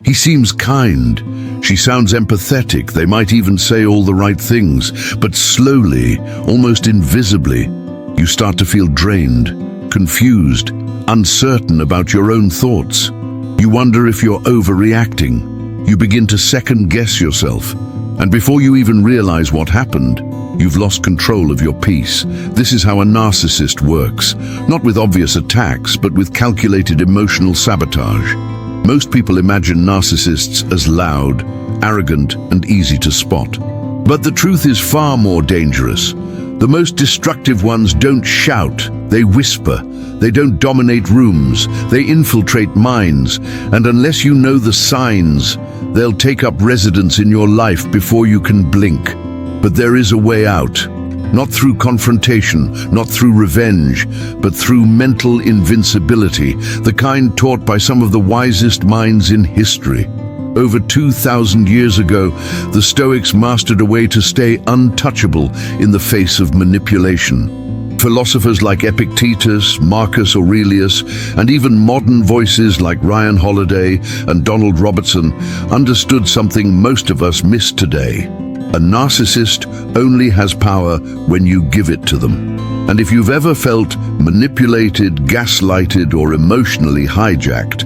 He seems kind. She sounds empathetic. They might even say all the right things. But slowly, almost invisibly, you start to feel drained, confused, uncertain about your own thoughts. You wonder if you're overreacting. You begin to second-guess yourself. And before you even realize what happened, you've lost control of your peace. This is how a narcissist works, not with obvious attacks, but with calculated emotional sabotage. Most people imagine narcissists as loud, arrogant, and easy to spot. But the truth is far more dangerous. The most destructive ones don't shout, they whisper. They don't dominate rooms, they infiltrate minds. And unless you know the signs, they'll take up residence in your life before you can blink. But there is a way out. Not through confrontation, not through revenge, but through mental invincibility, the kind taught by some of the wisest minds in history. Over 2,000 years ago, the Stoics mastered a way to stay untouchable in the face of manipulation. Philosophers like Epictetus, Marcus Aurelius, and even modern voices like Ryan Holiday and Donald Robertson understood something most of us miss today. A narcissist only has power when you give it to them. And if you've ever felt manipulated, gaslighted, or emotionally hijacked,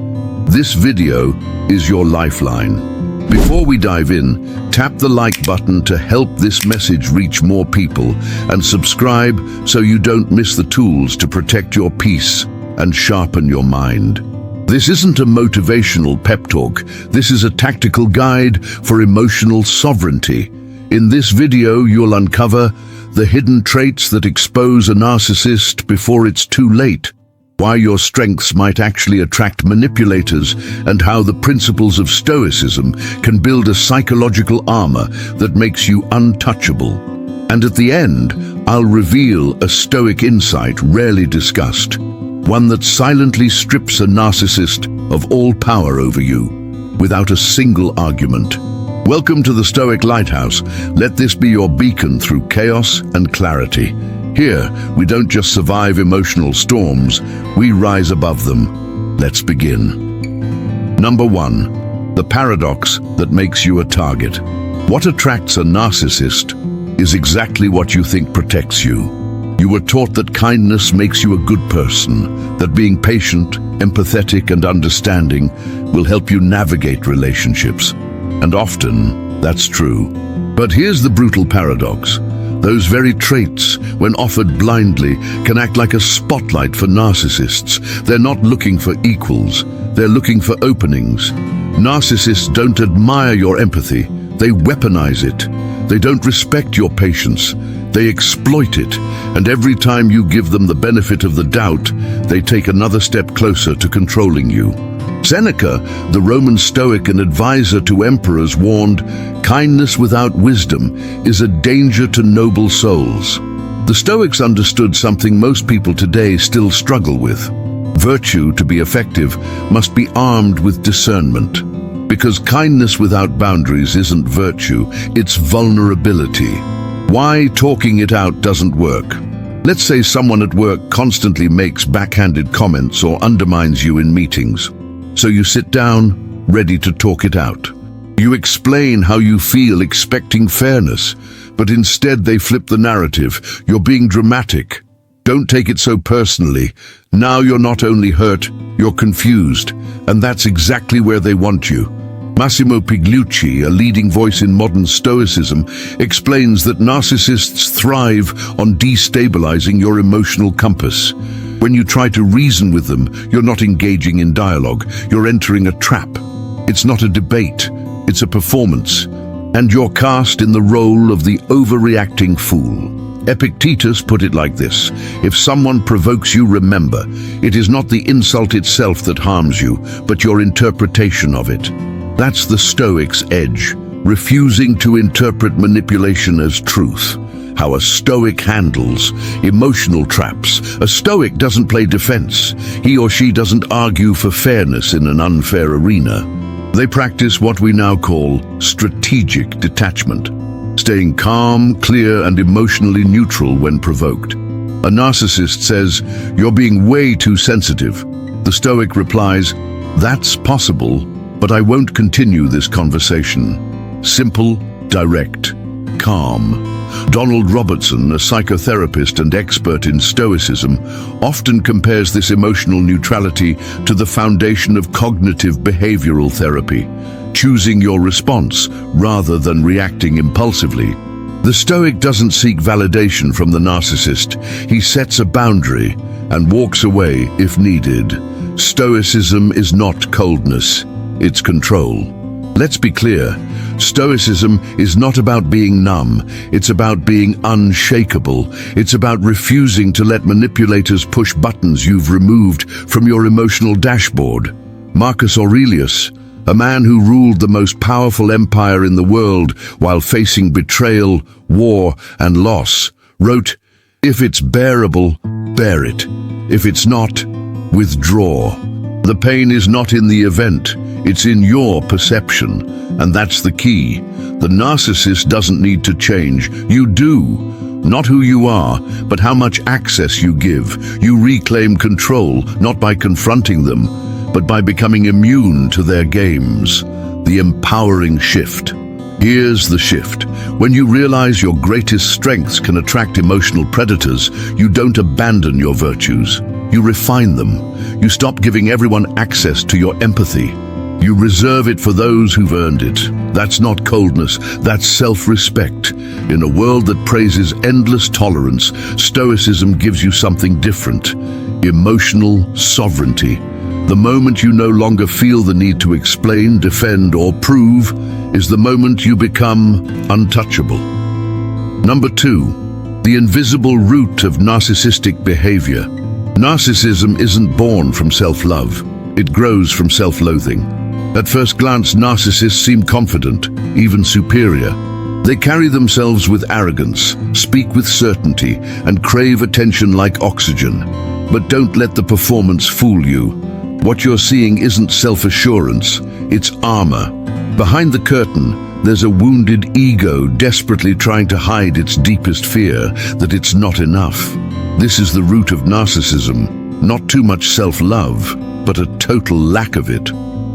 this video is your lifeline. Before we dive in, tap the like button to help this message reach more people, and subscribe so you don't miss the tools to protect your peace and sharpen your mind. This isn't a motivational pep talk. This is a tactical guide for emotional sovereignty. In this video, you'll uncover the hidden traits that expose a narcissist before it's too late, why your strengths might actually attract manipulators, and how the principles of Stoicism can build a psychological armor that makes you untouchable. And at the end, I'll reveal a Stoic insight rarely discussed, one that silently strips a narcissist of all power over you, without a single argument. Welcome to the Stoic Lighthouse. Let this be your beacon through chaos and clarity. Here, we don't just survive emotional storms, we rise above them. Let's begin. Number 1. The paradox that makes you a target. What attracts a narcissist is exactly what you think protects you. You were taught that kindness makes you a good person, that being patient, empathetic, and understanding will help you navigate relationships. And often, that's true. But here's the brutal paradox. Those very traits, when offered blindly, can act like a spotlight for narcissists. They're not looking for equals, they're looking for openings. Narcissists don't admire your empathy, they weaponize it. They don't respect your patience, they exploit it. And every time you give them the benefit of the doubt, they take another step closer to controlling you. Seneca, the Roman Stoic and advisor to emperors, warned, "Kindness without wisdom is a danger to noble souls." The Stoics understood something most people today still struggle with. Virtue, to be effective, must be armed with discernment. Because kindness without boundaries isn't virtue, it's vulnerability. Why talking it out doesn't work. Let's say someone at work constantly makes backhanded comments or undermines you in meetings. So you sit down, ready to talk it out. You explain how you feel, expecting fairness, but instead they flip the narrative. You're being dramatic. Don't take it so personally. Now you're not only hurt, you're confused, and that's exactly where they want you. Massimo Pigliucci, a leading voice in modern Stoicism, explains that narcissists thrive on destabilizing your emotional compass. When you try to reason with them, you're not engaging in dialogue, you're entering a trap. It's not a debate, it's a performance. And you're cast in the role of the overreacting fool. Epictetus put it like this: if someone provokes you, remember, it is not the insult itself that harms you, but your interpretation of it. That's the Stoic's edge, refusing to interpret manipulation as truth. How a Stoic handles emotional traps. A Stoic doesn't play defense. He or she doesn't argue for fairness in an unfair arena. They practice what we now call strategic detachment, staying calm, clear, and emotionally neutral when provoked. A narcissist says, "You're being way too sensitive." The Stoic replies, "That's possible, But I won't continue this conversation. Simple, direct, calm. Donald Robertson, a psychotherapist and expert in Stoicism, often compares this emotional neutrality to the foundation of cognitive behavioral therapy, choosing your response rather than reacting impulsively. The Stoic doesn't seek validation from the narcissist. He sets a boundary and walks away if needed. Stoicism is not coldness, it's control. Let's be clear, Stoicism is not about being numb, it's about being unshakable. It's about refusing to let manipulators push buttons you've removed from your emotional dashboard. Marcus Aurelius, a man who ruled the most powerful empire in the world while facing betrayal, war, and loss, wrote, "If it's bearable, bear it. If it's not, withdraw." The pain is not in the event, it's in your perception, and that's the key. The narcissist doesn't need to change. You do. Not who you are, but how much access you give. You reclaim control, not by confronting them, but by becoming immune to their games. The empowering shift. Here's the shift. When you realize your greatest strengths can attract emotional predators, you don't abandon your virtues. You refine them. You stop giving everyone access to your empathy. You reserve it for those who've earned it. That's not coldness, that's self-respect. In a world that praises endless tolerance, Stoicism gives you something different. Emotional sovereignty. The moment you no longer feel the need to explain, defend, or prove is the moment you become untouchable. Number 2, the invisible root of narcissistic behavior. Narcissism isn't born from self-love. It grows from self-loathing. At first glance, narcissists seem confident, even superior. They carry themselves with arrogance, speak with certainty, and crave attention like oxygen. But don't let the performance fool you. What you're seeing isn't self-assurance, it's armor. Behind the curtain, there's a wounded ego desperately trying to hide its deepest fear, that it's not enough. This is the root of narcissism, not too much self-love, but a total lack of it.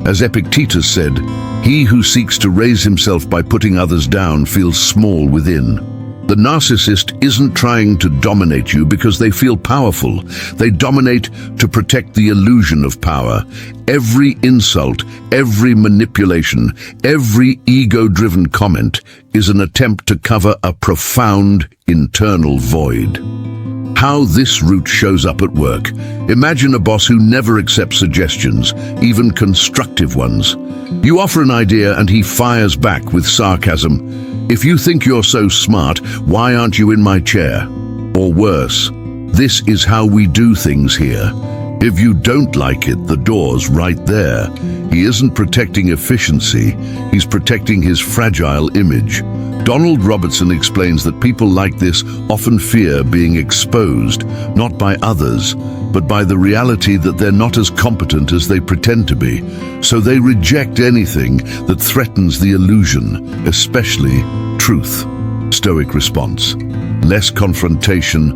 As Epictetus said, "He who seeks to raise himself by putting others down feels small within." The narcissist isn't trying to dominate you because they feel powerful. They dominate to protect the illusion of power. Every insult, every manipulation, every ego-driven comment is an attempt to cover a profound internal void. How this root shows up at work. Imagine a boss who never accepts suggestions, even constructive ones. You offer an idea and he fires back with sarcasm. "If you think you're so smart, why aren't you in my chair?" Or worse, "This is how we do things here. If you don't like it, the door's right there." He isn't protecting efficiency, he's protecting his fragile image. Donald Robertson explains that people like this often fear being exposed, not by others, but by the reality that they're not as competent as they pretend to be. So they reject anything that threatens the illusion, especially truth. Stoic response. Less confrontation,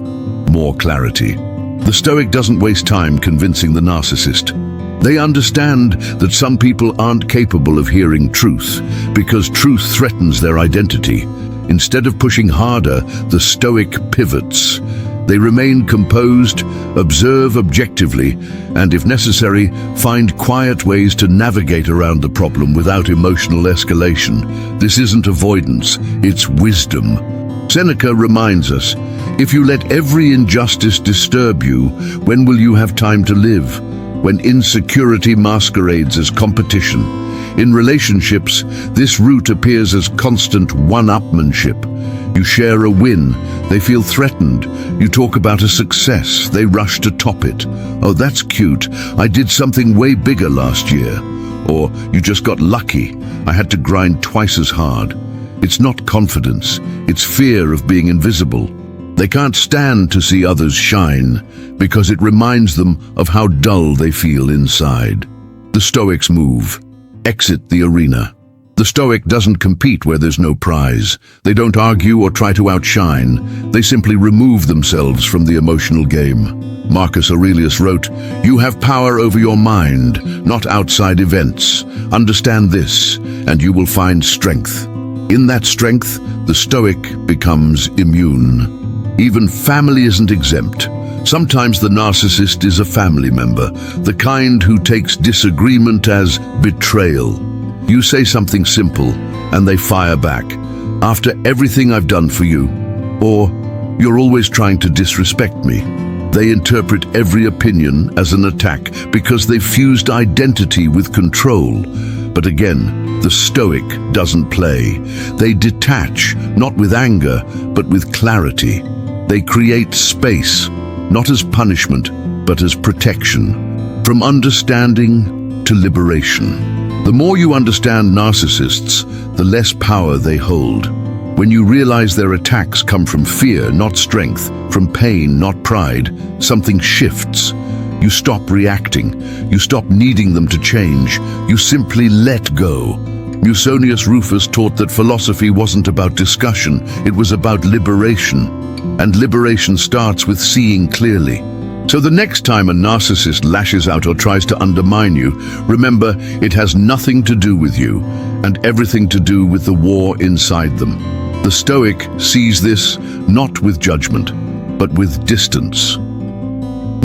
more clarity. The Stoic doesn't waste time convincing the narcissist. They understand that some people aren't capable of hearing truth because truth threatens their identity. Instead of pushing harder, the Stoic pivots. They remain composed, observe objectively, and if necessary, find quiet ways to navigate around the problem without emotional escalation. This isn't avoidance, it's wisdom. Seneca reminds us, "If you let every injustice disturb you, when will you have time to live?" When insecurity masquerades as competition. In relationships, this root appears as constant one-upmanship. You share a win, they feel threatened. You talk about a success, they rush to top it. "Oh, that's cute, I did something way bigger last year." Or, "You just got lucky, I had to grind twice as hard." It's not confidence, it's fear of being invisible. They can't stand to see others shine because it reminds them of how dull they feel inside. The Stoics move. Exit the arena. The Stoic doesn't compete where there's no prize. They don't argue or try to outshine. They simply remove themselves from the emotional game. Marcus Aurelius wrote, "You have power over your mind, not outside events. Understand this, and you will find strength." In that strength, the Stoic becomes immune. Even family isn't exempt. Sometimes the narcissist is a family member, the kind who takes disagreement as betrayal. You say something simple, and they fire back. "After everything I've done for you," or "You're always trying to disrespect me." They interpret every opinion as an attack because they've fused identity with control. But again, the Stoic doesn't play. They detach, not with anger, but with clarity. They create space, not as punishment, but as protection. From understanding to liberation. The more you understand narcissists, the less power they hold. When you realize their attacks come from fear, not strength, from pain, not pride, something shifts. You stop reacting. You stop needing them to change. You simply let go. Musonius Rufus taught that philosophy wasn't about discussion, it was about liberation. And liberation starts with seeing clearly. So the next time a narcissist lashes out or tries to undermine you, remember it has nothing to do with you and everything to do with the war inside them. The Stoic sees this not with judgment, but with distance.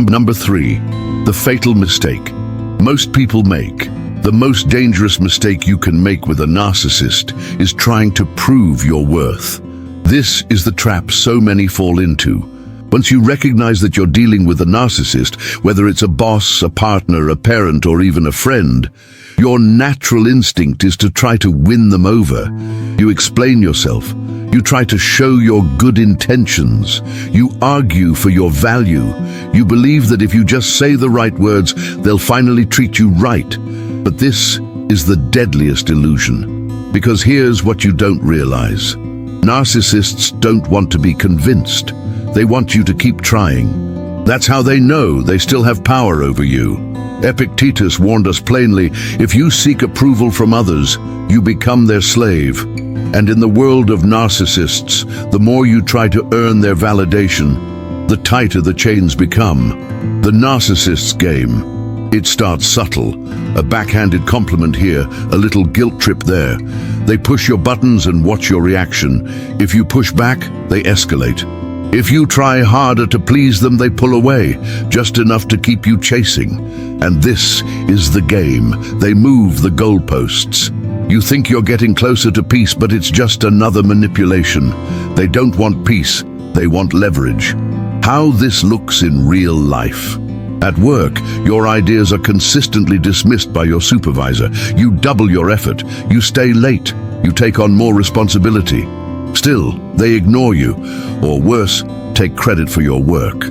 Number 3, the fatal mistake most people make. The most dangerous mistake you can make with a narcissist is trying to prove your worth. This is the trap so many fall into. Once you recognize that you're dealing with a narcissist, whether it's a boss, a partner, a parent, or even a friend, your natural instinct is to try to win them over. You explain yourself. You try to show your good intentions. You argue for your value. You believe that if you just say the right words, they'll finally treat you right. But this is the deadliest illusion. Because here's what you don't realize. Narcissists don't want to be convinced. They want you to keep trying. That's how they know they still have power over you. Epictetus warned us plainly, if you seek approval from others, you become their slave. And in the world of narcissists, the more you try to earn their validation, the tighter the chains become. The narcissist's game. It starts subtle, a backhanded compliment here, a little guilt trip there. They push your buttons and watch your reaction. If you push back, they escalate. If you try harder to please them, they pull away, just enough to keep you chasing. And this is the game. They move the goalposts. You think you're getting closer to peace, but it's just another manipulation. They don't want peace, they want leverage. How this looks in real life. At work, your ideas are consistently dismissed by your supervisor. You double your effort. You stay late. You take on more responsibility. Still, they ignore you, or worse, take credit for your work.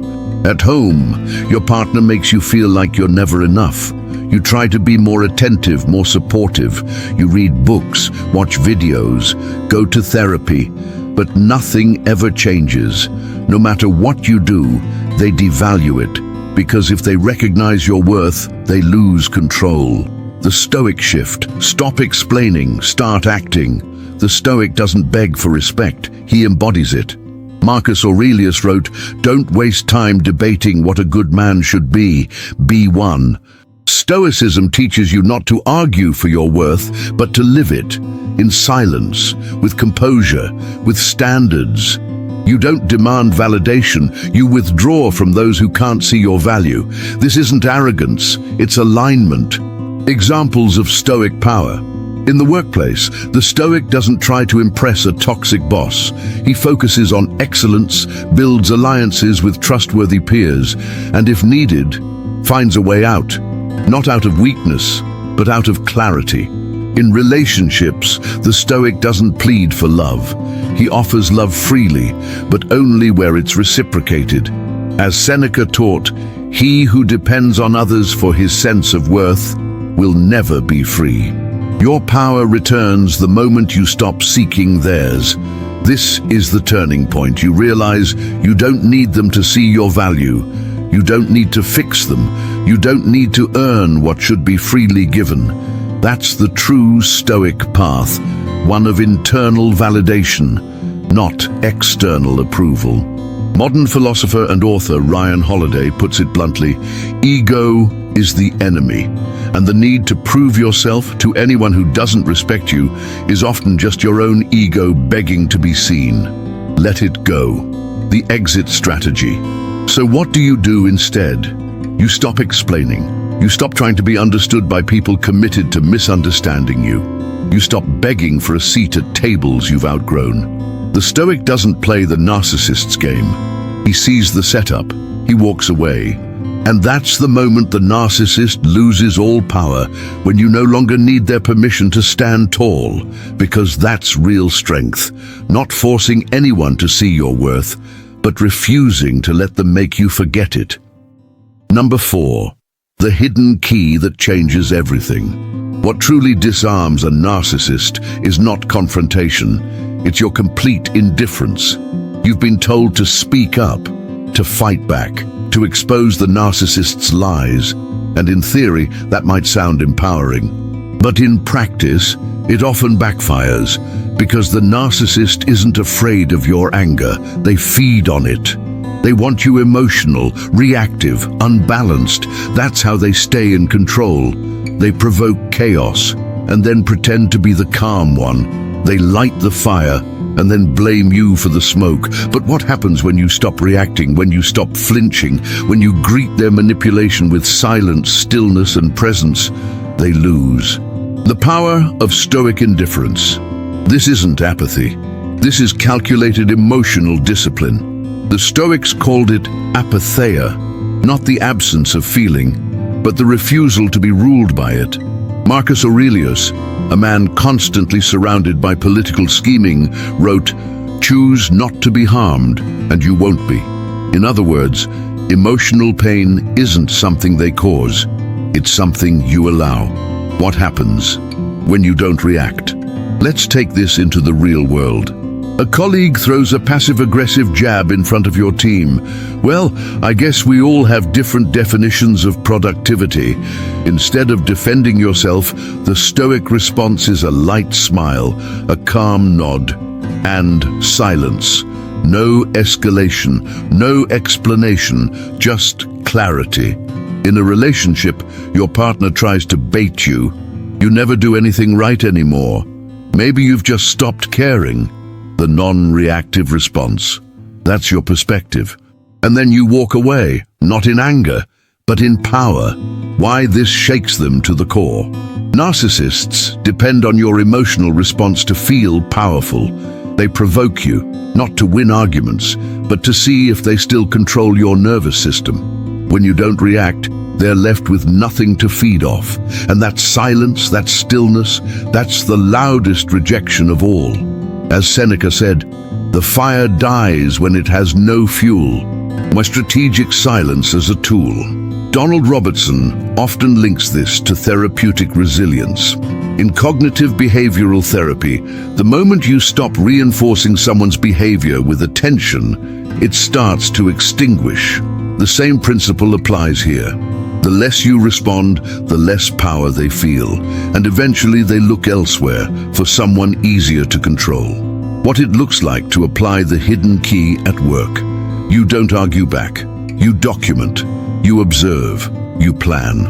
At home, your partner makes you feel like you're never enough. You try to be more attentive, more supportive. You read books, watch videos, go to therapy, but nothing ever changes. No matter what you do, they devalue it, because if they recognize your worth, they lose control. The Stoic shift. Stop explaining, start acting. The Stoic doesn't beg for respect, he embodies it. Marcus Aurelius wrote, "Don't waste time debating what a good man should be one." Stoicism teaches you not to argue for your worth, but to live it, in silence, with composure, with standards. You don't demand validation, you withdraw from those who can't see your value. This isn't arrogance, it's alignment. Examples of Stoic power. In the workplace, the Stoic doesn't try to impress a toxic boss. He focuses on excellence, builds alliances with trustworthy peers, and if needed, finds a way out. Not out of weakness, but out of clarity. In relationships, the Stoic doesn't plead for love. He offers love freely, but only where it's reciprocated. As Seneca taught, he who depends on others for his sense of worth will never be free. Your power returns the moment you stop seeking theirs. This is the turning point. You realize you don't need them to see your value. You don't need to fix them. You don't need to earn what should be freely given. That's the true Stoic path, one of internal validation, not external approval. Modern philosopher and author Ryan Holiday puts it bluntly, ego is the enemy, and the need to prove yourself to anyone who doesn't respect you is often just your own ego begging to be seen. Let it go. The exit strategy. So what do you do instead? You stop explaining. You stop trying to be understood by people committed to misunderstanding you. You stop begging for a seat at tables you've outgrown. The Stoic doesn't play the narcissist's game. He sees the setup. He walks away. And that's the moment the narcissist loses all power, when you no longer need their permission to stand tall, because that's real strength, not forcing anyone to see your worth, but refusing to let them make you forget it. Number 4. The hidden key that changes everything. What truly disarms a narcissist is not confrontation. It's your complete indifference. You've been told to speak up, to fight back, to expose the narcissist's lies, and in theory, that might sound empowering. But in practice, it often backfires, because the narcissist isn't afraid of your anger. They feed on it. They want you emotional, reactive, unbalanced. That's how they stay in control. They provoke chaos, and then pretend to be the calm one. They light the fire, and then blame you for the smoke. But what happens when you stop reacting, when you stop flinching, when you greet their manipulation with silence, stillness, and presence? They lose. The power of Stoic indifference. This isn't apathy. This is calculated emotional discipline. The Stoics called it apatheia, not the absence of feeling, but the refusal to be ruled by it. Marcus Aurelius, a man constantly surrounded by political scheming, wrote, "Choose not to be harmed, and you won't be." In other words, emotional pain isn't something they cause. It's something you allow. What happens when you don't react? Let's take this into the real world. A colleague throws a passive-aggressive jab in front of your team. Well, I guess we all have different definitions of productivity. Instead of defending yourself, the Stoic response is a light smile, a calm nod, and silence. No escalation, no explanation, just clarity. In a relationship, your partner tries to bait you. You never do anything right anymore. Maybe you've just stopped caring. The non-reactive response. That's your perspective. And then you walk away, not in anger, but in power. Why this shakes them to the core. Narcissists depend on your emotional response to feel powerful. They provoke you, not to win arguments, but to see if they still control your nervous system. When you don't react, they're left with nothing to feed off. And that silence, that stillness, that's the loudest rejection of all. As Seneca said, the fire dies when it has no fuel. My strategic silence as a tool. Donald Robertson often links this to therapeutic resilience. In cognitive behavioral therapy, the moment you stop reinforcing someone's behavior with attention, it starts to extinguish. The same principle applies here. The less you respond, the less power they feel, and eventually they look elsewhere for someone easier to control. What it looks like to apply the hidden key at work. You don't argue back. You document. You observe. You plan.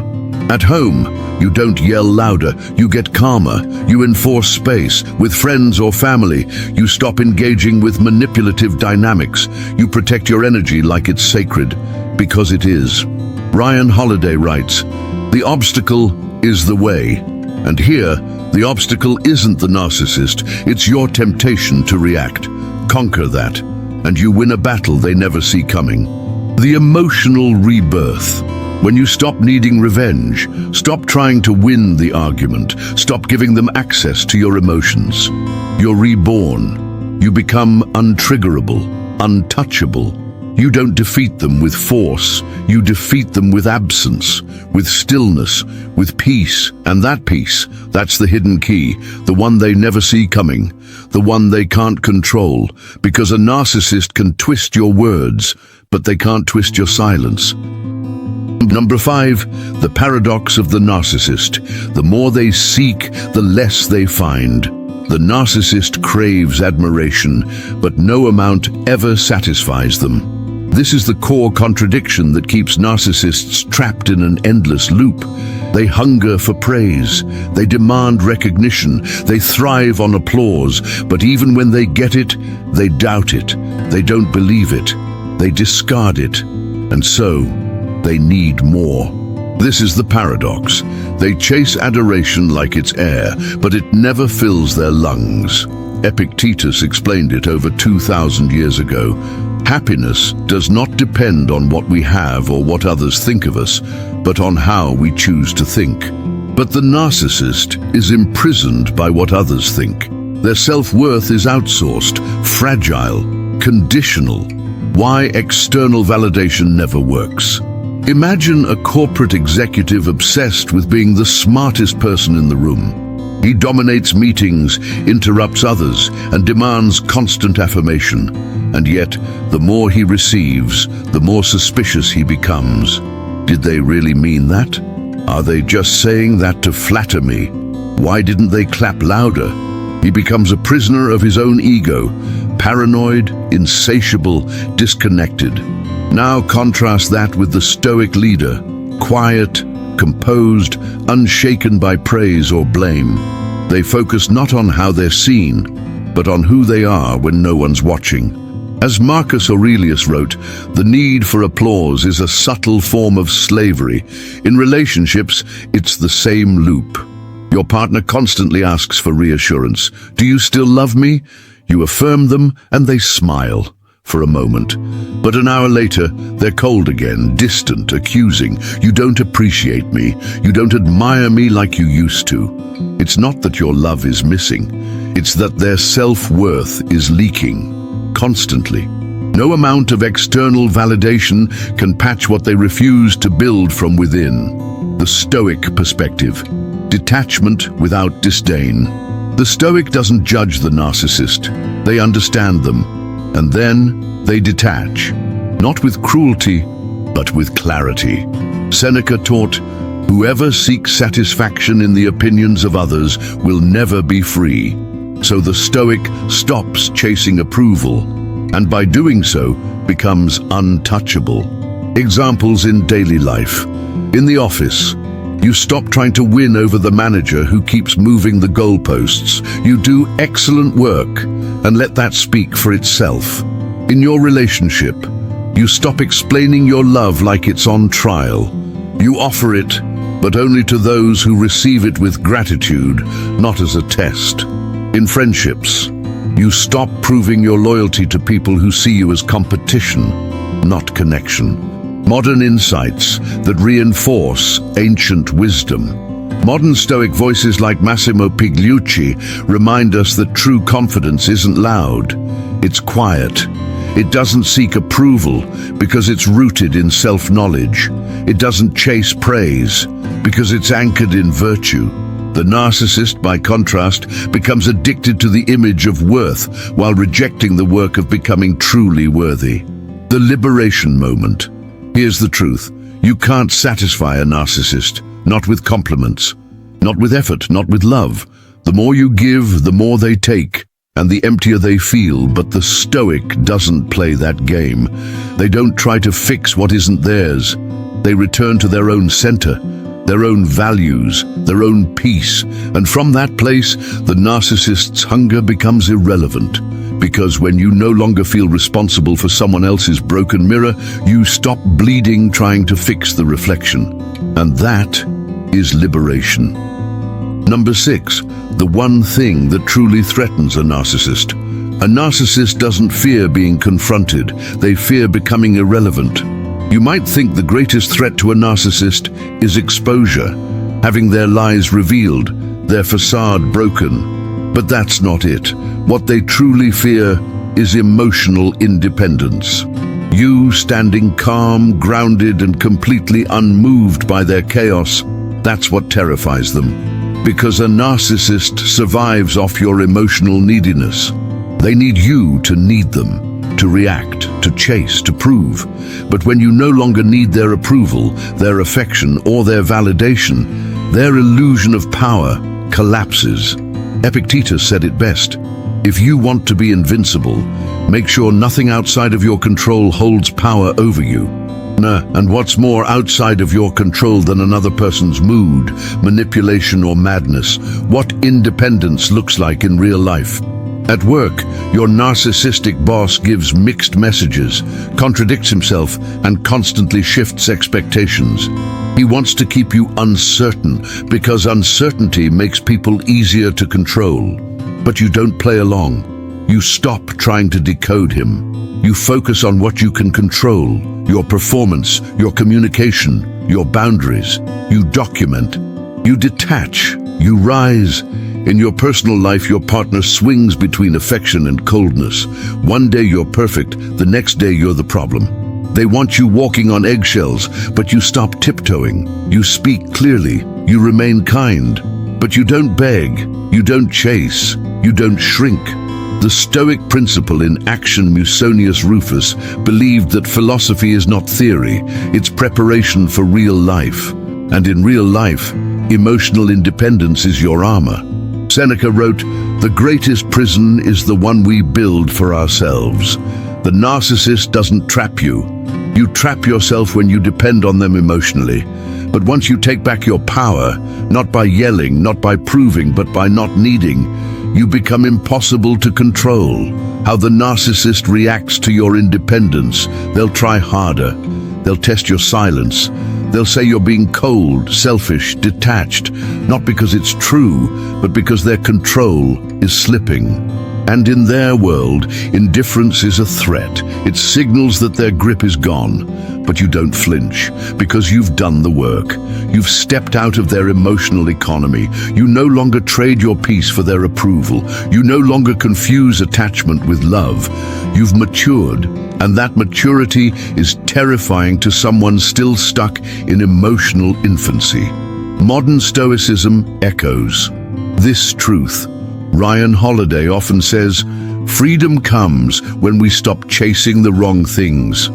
At home, you don't yell louder. You get calmer. You enforce space. With friends or family, you stop engaging with manipulative dynamics. You protect your energy like it's sacred, because it is. Ryan Holiday writes, "The obstacle is the way." And here, the obstacle isn't the narcissist, it's your temptation to react. Conquer that, and you win a battle they never see coming. The emotional rebirth. When you stop needing revenge, stop trying to win the argument, stop giving them access to your emotions. You're reborn. You become untriggerable, untouchable. You don't defeat them with force, you defeat them with absence, with stillness, with peace. And that peace, that's the hidden key, the one they never see coming, the one they can't control, because a narcissist can twist your words, but they can't twist your silence. Number 5, the paradox of the narcissist. The more they seek, the less they find. The narcissist craves admiration, but no amount ever satisfies them. This is the core contradiction that keeps narcissists trapped in an endless loop. They hunger for praise, they demand recognition, they thrive on applause, but even when they get it, they doubt it, they don't believe it, they discard it, and so they need more. This is the paradox. They chase adoration like it's air, but it never fills their lungs. Epictetus explained it over 2,000 years ago. Happiness does not depend on what we have or what others think of us, but on how we choose to think. But the narcissist is imprisoned by what others think. Their self-worth is outsourced, fragile, conditional. Why external validation never works. Imagine a corporate executive obsessed with being the smartest person in the room. He dominates meetings, interrupts others, and demands constant affirmation. And yet, the more he receives, the more suspicious he becomes. Did they really mean that? Are they just saying that to flatter me? Why didn't they clap louder? He becomes a prisoner of his own ego, paranoid, insatiable, disconnected. Now contrast that with the Stoic leader, quiet, composed, unshaken by praise or blame. They focus not on how they're seen, but on who they are when no one's watching. As Marcus Aurelius wrote, the need for applause is a subtle form of slavery. In relationships, it's the same loop. Your partner constantly asks for reassurance. Do you still love me? You affirm them, and they smile. For a moment. But an hour later, they're cold again, distant, accusing. You don't appreciate me. You don't admire me like you used to. It's not that your love is missing. It's that their self-worth is leaking, constantly. No amount of external validation can patch what they refuse to build from within. The Stoic perspective. Detachment without disdain. The Stoic doesn't judge the narcissist. They understand them. And then they detach, not with cruelty, but with clarity. Seneca taught, whoever seeks satisfaction in the opinions of others will never be free. So the Stoic stops chasing approval, and by doing so, becomes untouchable. Examples in daily life. In the office, you stop trying to win over the manager who keeps moving the goalposts. You do excellent work and let that speak for itself. In your relationship, you stop explaining your love like it's on trial. You offer it, but only to those who receive it with gratitude, not as a test. In friendships, you stop proving your loyalty to people who see you as competition, not connection. Modern insights that reinforce ancient wisdom. Modern Stoic voices like Massimo Pigliucci remind us that true confidence isn't loud, it's quiet. It doesn't seek approval because it's rooted in self-knowledge. It doesn't chase praise because it's anchored in virtue. The narcissist, by contrast, becomes addicted to the image of worth while rejecting the work of becoming truly worthy. The liberation moment. Here's the truth. You can't satisfy a narcissist, not with compliments, not with effort, not with love. The more you give, the more they take, and the emptier they feel. But the Stoic doesn't play that game. They don't try to fix what isn't theirs. They return to their own center, their own values, their own peace. And from that place, the narcissist's hunger becomes irrelevant. Because when you no longer feel responsible for someone else's broken mirror, you stop bleeding trying to fix the reflection. And that is liberation. Number 6, the one thing that truly threatens a narcissist. A narcissist doesn't fear being confronted. They fear becoming irrelevant. You might think the greatest threat to a narcissist is exposure, having their lies revealed, their facade broken. But that's not it. What they truly fear is emotional independence. You standing calm, grounded, and completely unmoved by their chaos, that's what terrifies them. Because a narcissist survives off your emotional neediness. They need you to need them. to react, to chase, to prove. But when you no longer need their approval, their affection, or their validation, their illusion of power collapses. Epictetus said it best: if you want to be invincible, make sure nothing outside of your control holds power over you. And what's more outside of your control than another person's mood, manipulation, or madness? What independence looks like in real life. At work, your narcissistic boss gives mixed messages, contradicts himself, and constantly shifts expectations. He wants to keep you uncertain because uncertainty makes people easier to control. But you don't play along. You stop trying to decode him. You focus on what you can control: your performance, your communication, your boundaries. You document. You detach. You rise. In your personal life, your partner swings between affection and coldness. One day you're perfect, the next day you're the problem. They want you walking on eggshells, but you stop tiptoeing. You speak clearly. You remain kind. But you don't beg. You don't chase. You don't shrink. The Stoic principle in Action, Musonius Rufus, believed that philosophy is not theory, it's preparation for real life. And in real life, emotional independence is your armor. Seneca wrote, "The greatest prison is the one we build for ourselves." The narcissist doesn't trap you. You trap yourself when you depend on them emotionally. But once you take back your power, not by yelling, not by proving, but by not needing, you become impossible to control. How the narcissist reacts to your independence: they'll try harder. They'll test your silence. They'll say you're being cold, selfish, detached, not because it's true, but because their control is slipping. And in their world, indifference is a threat. It signals that their grip is gone. But you don't flinch, because you've done the work. You've stepped out of their emotional economy. You no longer trade your peace for their approval. You no longer confuse attachment with love. You've matured, and that maturity is terrifying to someone still stuck in emotional infancy. Modern Stoicism echoes this truth. Ryan Holiday often says, "Freedom comes when we stop chasing the wrong things."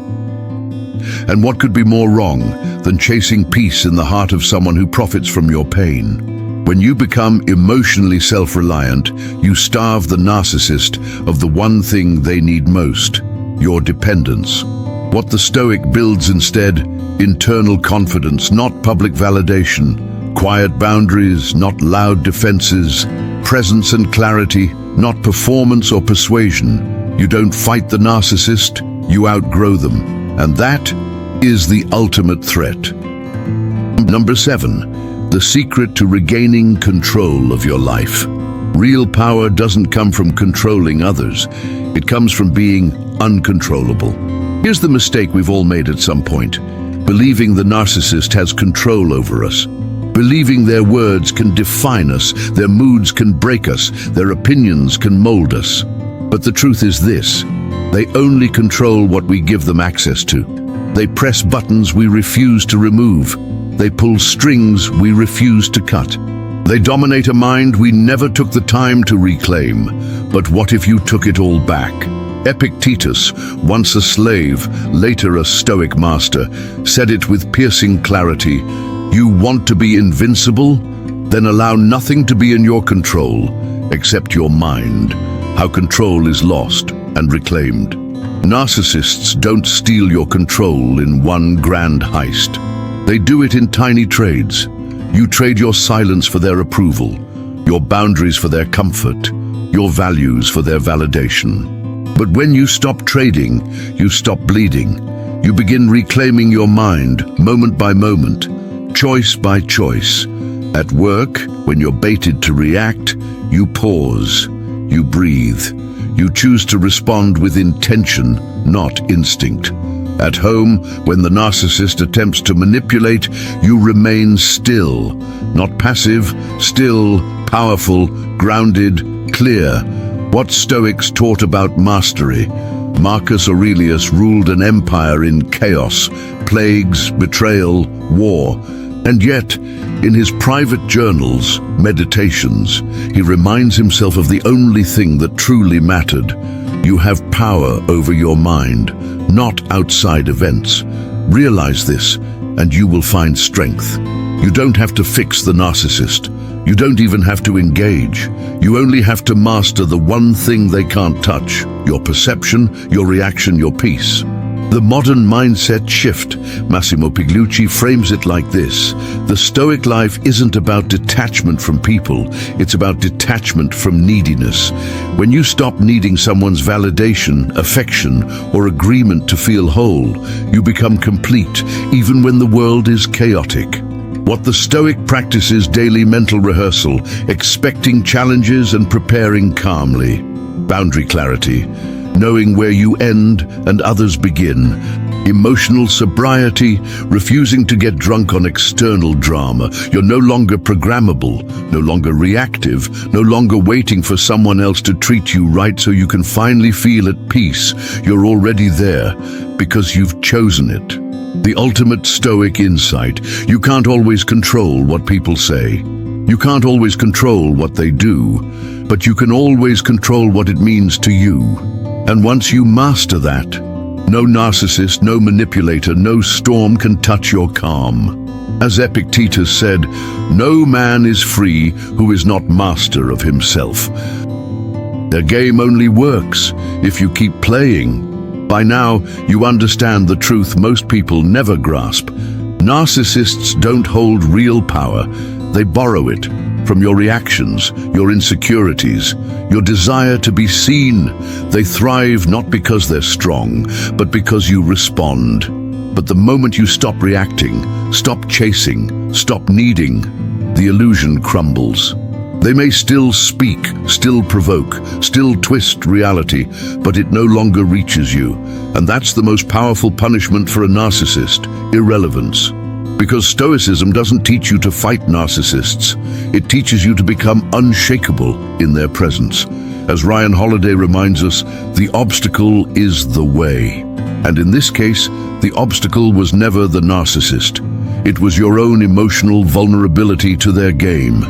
And what could be more wrong than chasing peace in the heart of someone who profits from your pain? When you become emotionally self-reliant, you starve the narcissist of the one thing they need most: your dependence. What the Stoic builds instead: internal confidence, not public validation; quiet boundaries, not loud defenses; presence and clarity, not performance or persuasion. You don't fight the narcissist, you outgrow them. And that is the ultimate threat. Number 7, the secret to regaining control of your life. Real power doesn't come from controlling others. It comes from being uncontrollable. Here's the mistake we've all made at some point: believing the narcissist has control over us. Believing their words can define us, their moods can break us, their opinions can mold us. But the truth is this: they only control what we give them access to. They press buttons we refuse to remove. They pull strings we refuse to cut. They dominate a mind we never took the time to reclaim. But what if you took it all back? Epictetus, once a slave, later a Stoic master, said it with piercing clarity: "You want to be invincible? Then allow nothing to be in your control except your mind." How control is lost and reclaimed. Narcissists don't steal your control in one grand heist. They do it in tiny trades. You trade your silence for their approval, your boundaries for their comfort, your values for their validation. But when you stop trading, you stop bleeding. You begin reclaiming your mind, moment by moment, choice by choice. At work, when you're baited to react, you pause, you breathe. You choose to respond with intention, not instinct. At home, when the narcissist attempts to manipulate, you remain still, not passive, still, powerful, grounded, clear. What Stoics taught about mastery. Marcus Aurelius ruled an empire in chaos, plagues, betrayal, war. And yet, in his private journals, meditations, he reminds himself of the only thing that truly mattered. You have power over your mind, not outside events. Realize this, and you will find strength. You don't have to fix the narcissist. You don't even have to engage. You only have to master the one thing they can't touch: your perception, your reaction, your peace. The modern mindset shift, Massimo Pigliucci frames it like this: the Stoic life isn't about detachment from people, it's about detachment from neediness. When you stop needing someone's validation, affection, or agreement to feel whole, you become complete, even when the world is chaotic. What the Stoic practice is daily mental rehearsal, expecting challenges and preparing calmly. Boundary clarity, knowing where you end and others begin. Emotional sobriety, refusing to get drunk on external drama. You're no longer programmable, no longer reactive, no longer waiting for someone else to treat you right so you can finally feel at peace. You're already there because you've chosen it. The ultimate Stoic insight: you can't always control what people say. You can't always control what they do, but you can always control what it means to you. And once you master that, no narcissist, no manipulator, no storm can touch your calm. As Epictetus said, no man is free who is not master of himself. The game only works if you keep playing. By now, you understand the truth most people never grasp. Narcissists don't hold real power. They borrow it from your reactions, your insecurities, your desire to be seen. They thrive not because they're strong, but because you respond. But the moment you stop reacting, stop chasing, stop needing, the illusion crumbles. They may still speak, still provoke, still twist reality, but it no longer reaches you. And that's the most powerful punishment for a narcissist: irrelevance. Because Stoicism doesn't teach you to fight narcissists. It teaches you to become unshakable in their presence. As Ryan Holiday reminds us, the obstacle is the way. And in this case, the obstacle was never the narcissist. It was your own emotional vulnerability to their game.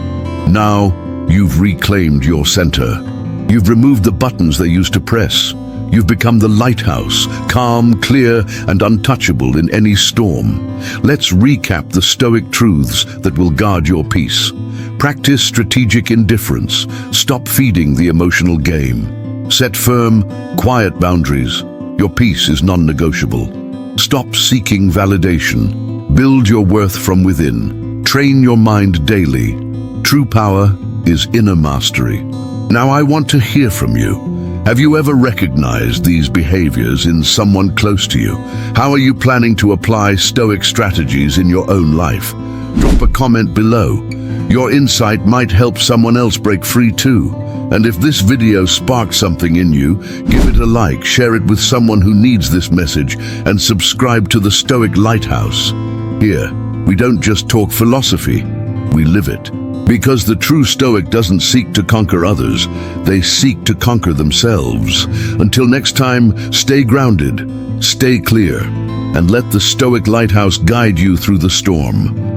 Now, you've reclaimed your center. You've removed the buttons they used to press. You've become the lighthouse, calm, clear, and untouchable in any storm. Let's recap the Stoic truths that will guard your peace. Practice strategic indifference. Stop feeding the emotional game. Set firm, quiet boundaries. Your peace is non-negotiable. Stop seeking validation. Build your worth from within. Train your mind daily. True power is inner mastery. Now I want to hear from you. Have you ever recognized these behaviors in someone close to you? How are you planning to apply Stoic strategies in your own life? Drop a comment below. Your insight might help someone else break free too. And if this video sparked something in you, give it a like, share it with someone who needs this message, and subscribe to the Stoic Lighthouse. Here, we don't just talk philosophy, we live it. Because the true Stoic doesn't seek to conquer others, they seek to conquer themselves. Until next time, stay grounded, stay clear, and let the Stoic Lighthouse guide you through the storm.